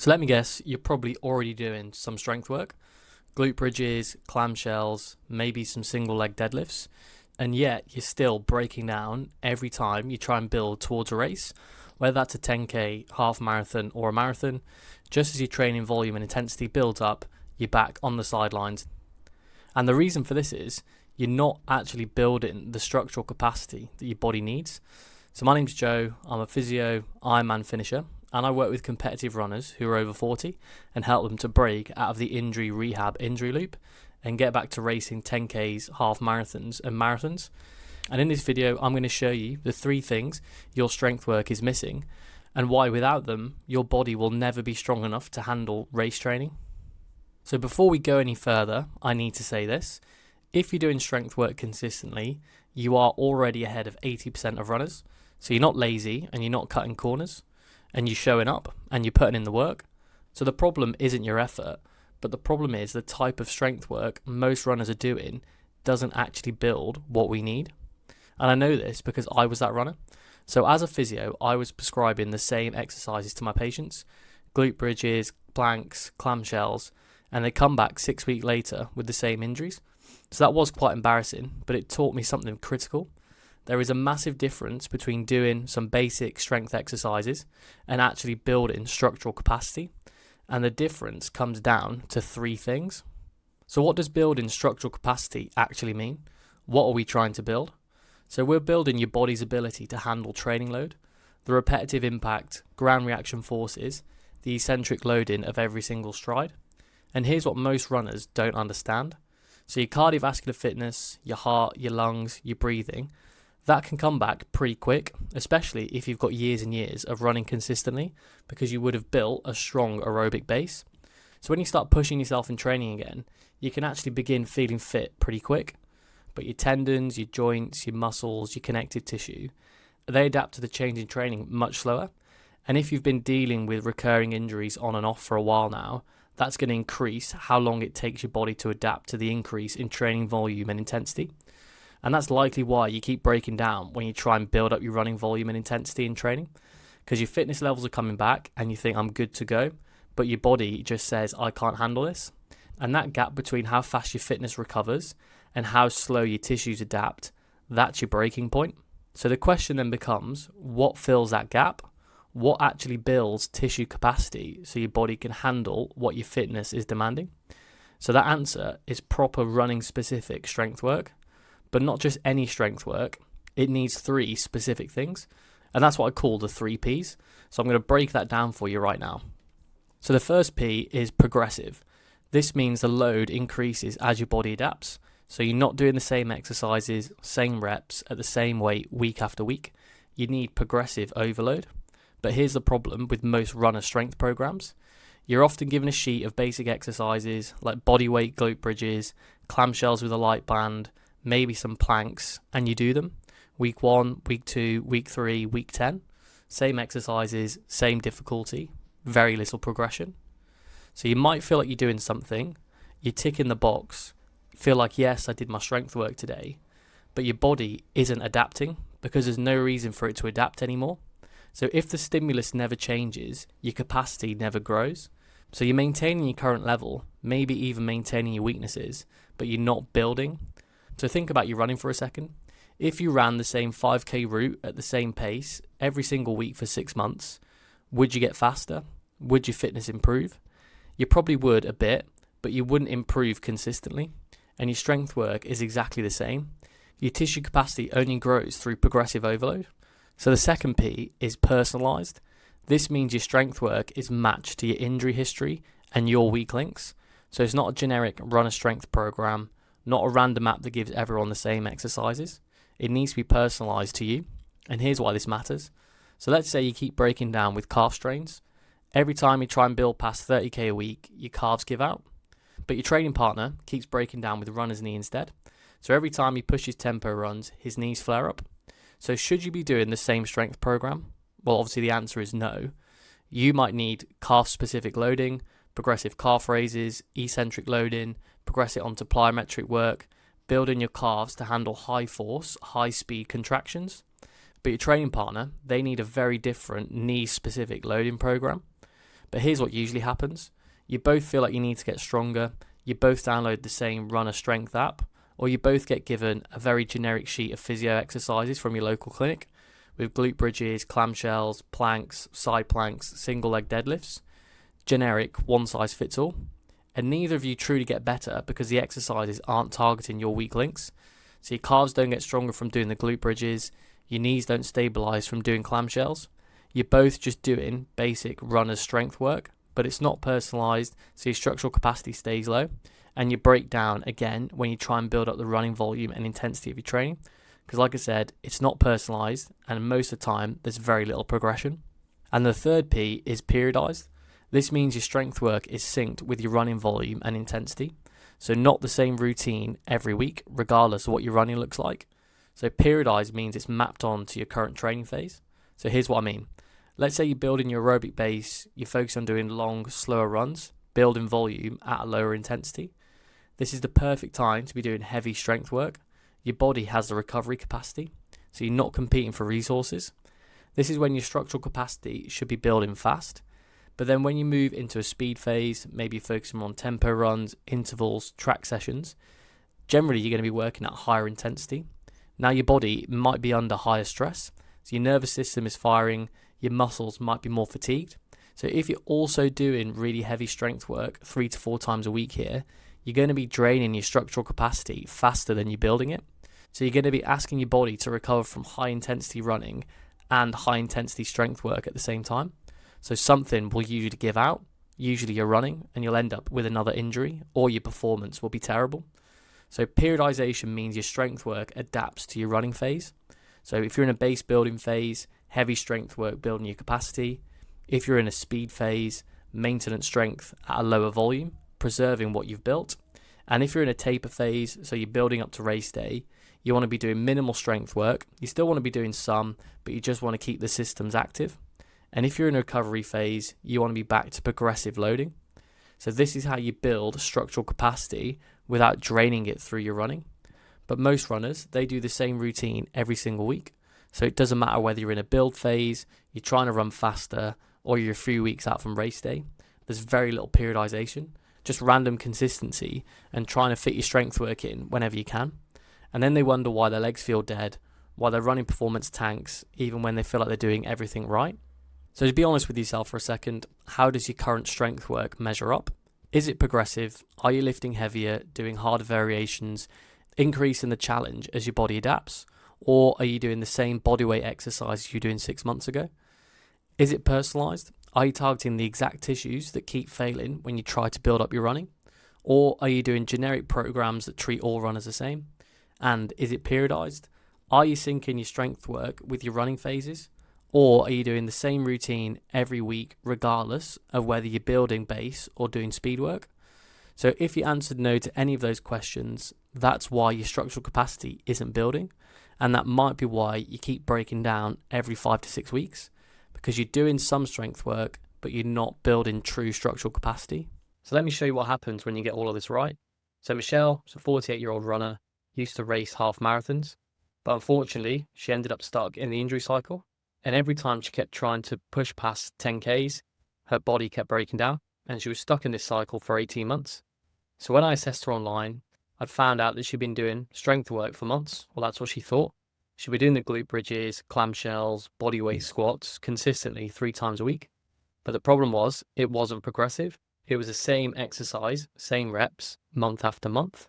So let me guess, you're probably already doing some strength work, glute bridges, clamshells, maybe some single leg deadlifts, and yet you're still breaking down every time you try and build towards a race, whether that's a 10k, half marathon or a marathon. Just as your training volume and intensity builds up, you're back on the sidelines. And the reason for this is you're not actually building the structural capacity that your body needs. So my name's Joe, I'm a physio, Ironman finisher, and I work with competitive runners who are over 40 and help them to break out of the injury rehab injury loop and get back to racing 10Ks, half marathons and marathons. And in this video, I'm going to show you the 3 things your strength work is missing and why without them, your body will never be strong enough to handle race training. So before we go any further, I need to say this. If you're doing strength work consistently, you are already ahead of 80% of runners. So you're not lazy and you're not cutting corners. And you're showing up and you're putting in the work. So the problem isn't your effort, but the problem is the type of strength work most runners are doing doesn't actually build what we need. And I know this because I was that runner. So as a physio, I was prescribing the same exercises to my patients, glute bridges, planks, clamshells, and they come back 6 weeks later with the same injuries. So that was quite embarrassing, but it taught me something critical. There is a massive difference between doing some basic strength exercises and actually building structural capacity. And the difference comes down to 3 things. So what does building structural capacity actually mean? What are we trying to build? So we're building your body's ability to handle training load, the repetitive impact, ground reaction forces, the eccentric loading of every single stride. And here's what most runners don't understand. So your cardiovascular fitness, your heart, your lungs, your breathing, that can come back pretty quick, especially if you've got years and years of running consistently because you would have built a strong aerobic base. So when you start pushing yourself in training again, you can actually begin feeling fit pretty quick. But your tendons, your joints, your muscles, your connective tissue, they adapt to the change in training much slower. And if you've been dealing with recurring injuries on and off for a while now, that's going to increase how long it takes your body to adapt to the increase in training volume and intensity. And that's likely why you keep breaking down when you try and build up your running volume and intensity in training, because your fitness levels are coming back and you think I'm good to go, but your body just says I can't handle this. And that gap between how fast your fitness recovers and how slow your tissues adapt, that's your breaking point. So the question then becomes, what fills that gap? What actually builds tissue capacity so your body can handle what your fitness is demanding? So that answer is proper running specific strength work. But not just any strength work, it needs 3 specific things. And that's what I call the 3 Ps. So I'm going to break that down for you right now. So the first P is progressive. This means the load increases as your body adapts. So you're not doing the same exercises, same reps at the same weight week after week. You need progressive overload. But here's the problem with most runner strength programs. You're often given a sheet of basic exercises like body weight glute bridges, clamshells with a light band, maybe some planks, and you do them. Week 1, week 2, week 3, week 10. Same exercises, same difficulty, very little progression. So you might feel like you're doing something, you tick in the box, feel like, yes, I did my strength work today, but your body isn't adapting because there's no reason for it to adapt anymore. So if the stimulus never changes, your capacity never grows. So you're maintaining your current level, maybe even maintaining your weaknesses, but you're not building. So think about you running for a second. If you ran the same 5k route at the same pace every single week for 6 months, would you get faster? Would your fitness improve? You probably would a bit, but you wouldn't improve consistently. And your strength work is exactly the same. Your tissue capacity only grows through progressive overload. So the second P is personalized. This means your strength work is matched to your injury history and your weak links. So it's not a generic runner strength program, not a random app that gives everyone the same exercises. It needs to be personalized to you. And here's why this matters. So let's say you keep breaking down with calf strains. Every time you try and build past 30k a week, your calves give out. But your training partner keeps breaking down with runner's knee instead. So every time he pushes tempo runs, his knees flare up. So should you be doing the same strength program? Well, obviously the answer is no. You might need calf-specific loading, progressive calf raises, eccentric loading, progress it onto plyometric work, building your calves to handle high force, high speed contractions. But your training partner, they need a very different knee-specific loading program. But here's what usually happens. You both feel like you need to get stronger, you both download the same runner strength app, or you both get given a very generic sheet of physio exercises from your local clinic with glute bridges, clamshells, planks, side planks, single leg deadlifts. Generic, one size fits all. And neither of you truly get better because the exercises aren't targeting your weak links. So your calves don't get stronger from doing the glute bridges, your knees don't stabilize from doing clamshells. You're both just doing basic runner's strength work, but it's not personalized, so your structural capacity stays low, and you break down again when you try and build up the running volume and intensity of your training. Because like I said, it's not personalized, and most of the time there's very little progression. And the third P is periodized. This means your strength work is synced with your running volume and intensity. So not the same routine every week, regardless of what your running looks like. So periodized means it's mapped on to your current training phase. So here's what I mean. Let's say you're building your aerobic base, you focus on doing long, slower runs, building volume at a lower intensity. This is the perfect time to be doing heavy strength work. Your body has the recovery capacity, so you're not competing for resources. This is when your structural capacity should be building fast. But then when you move into a speed phase, maybe focusing on tempo runs, intervals, track sessions, generally you're going to be working at higher intensity. Now your body might be under higher stress, so your nervous system is firing, your muscles might be more fatigued. So if you're also doing really heavy strength work 3 to 4 times a week here, you're going to be draining your structural capacity faster than you're building it. So you're going to be asking your body to recover from high intensity running and high intensity strength work at the same time. So something will usually give out, usually you're running, and you'll end up with another injury, or your performance will be terrible. So periodization means your strength work adapts to your running phase. So if you're in a base building phase, heavy strength work building your capacity. If you're in a speed phase, maintenance strength at a lower volume, preserving what you've built. And if you're in a taper phase, so you're building up to race day, you want to be doing minimal strength work. You still want to be doing some, but you just want to keep the systems active. And if you're in a recovery phase, you want to be back to progressive loading. So this is how you build structural capacity without draining it through your running. But most runners, they do the same routine every single week. So it doesn't matter whether you're in a build phase, you're trying to run faster, or you're a few weeks out from race day. There's very little periodization, just random consistency and trying to fit your strength work in whenever you can. And then they wonder why their legs feel dead, why their running performance tanks, even when they feel like they're doing everything right. So to be honest with yourself for a second, how does your current strength work measure up? Is it progressive? Are you lifting heavier, doing harder variations, increasing the challenge as your body adapts? Or are you doing the same bodyweight exercise you were doing 6 months ago? Is it personalized? Are you targeting the exact tissues that keep failing when you try to build up your running? Or are you doing generic programs that treat all runners the same? And is it periodized? Are you syncing your strength work with your running phases? Or are you doing the same routine every week regardless of whether you're building base or doing speed work? So if you answered no to any of those questions, that's why your structural capacity isn't building. And that might be why you keep breaking down every 5 to 6 weeks, because you're doing some strength work, but you're not building true structural capacity. So let me show you what happens when you get all of this right. So Michelle, a 48-year-old runner, used to race half marathons, but unfortunately, she ended up stuck in the injury cycle. And every time she kept trying to push past 10Ks, her body kept breaking down, and she was stuck in this cycle for 18 months. So when I assessed her online, I'd found out that she'd been doing strength work for months. Well, that's what she thought. She'd be doing the glute bridges, clamshells, bodyweight squats consistently 3 times a week. But the problem was, it wasn't progressive. It was the same exercise, same reps, month after month.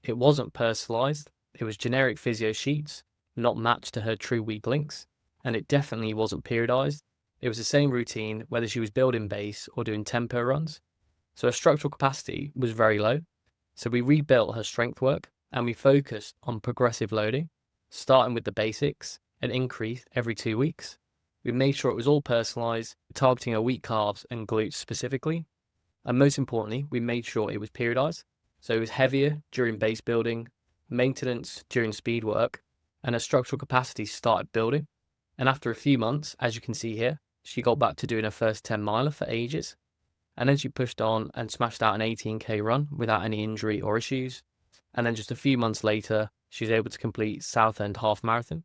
It wasn't personalized. It was generic physio sheets, not matched to her true weak links. And it definitely wasn't periodized. It was the same routine, whether she was building base or doing tempo runs. So her structural capacity was very low. So we rebuilt her strength work and we focused on progressive loading, starting with the basics and increased every 2 weeks. We made sure it was all personalized, targeting her weak calves and glutes specifically. And most importantly, we made sure it was periodized. So it was heavier during base building, maintenance during speed work, and her structural capacity started building. And after a few months, as you can see here, she got back to doing her first 10 miler for ages. And then she pushed on and smashed out an 18K run without any injury or issues. And then just a few months later, she was able to complete Southend half marathon.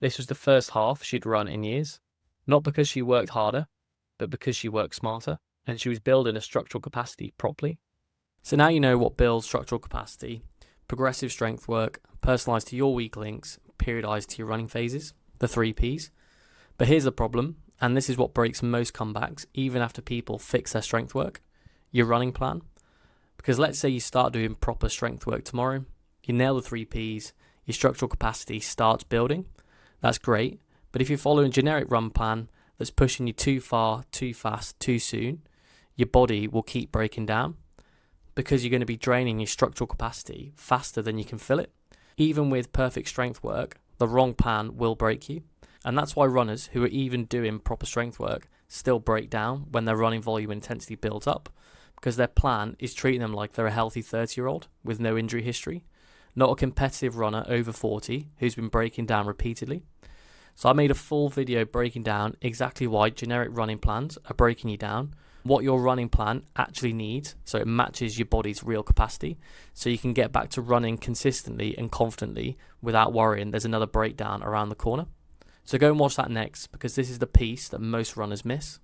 This was the first half she'd run in years, not because she worked harder, but because she worked smarter. and she was building a structural capacity properly. So now you know what builds structural capacity, progressive strength work, personalised to your weak links, periodised to your running phases, the 3 Ps. But here's the problem, and this is what breaks most comebacks, even after people fix their strength work, your running plan. Because let's say you start doing proper strength work tomorrow, you nail the 3 Ps, your structural capacity starts building. That's great, but if you're following a generic run plan that's pushing you too far, too fast, too soon, your body will keep breaking down because you're going to be draining your structural capacity faster than you can fill it. Even with perfect strength work, the wrong plan will break you. And that's why runners who are even doing proper strength work still break down when their running volume intensity builds up, because their plan is treating them like they're a healthy 30-year-old with no injury history, not a competitive runner over 40 who's been breaking down repeatedly. So I made a full video breaking down exactly why generic running plans are breaking you down, what your running plan actually needs so it matches your body's real capacity, so you can get back to running consistently and confidently without worrying there's another breakdown around the corner. So go and watch that next, because this is the piece that most runners miss.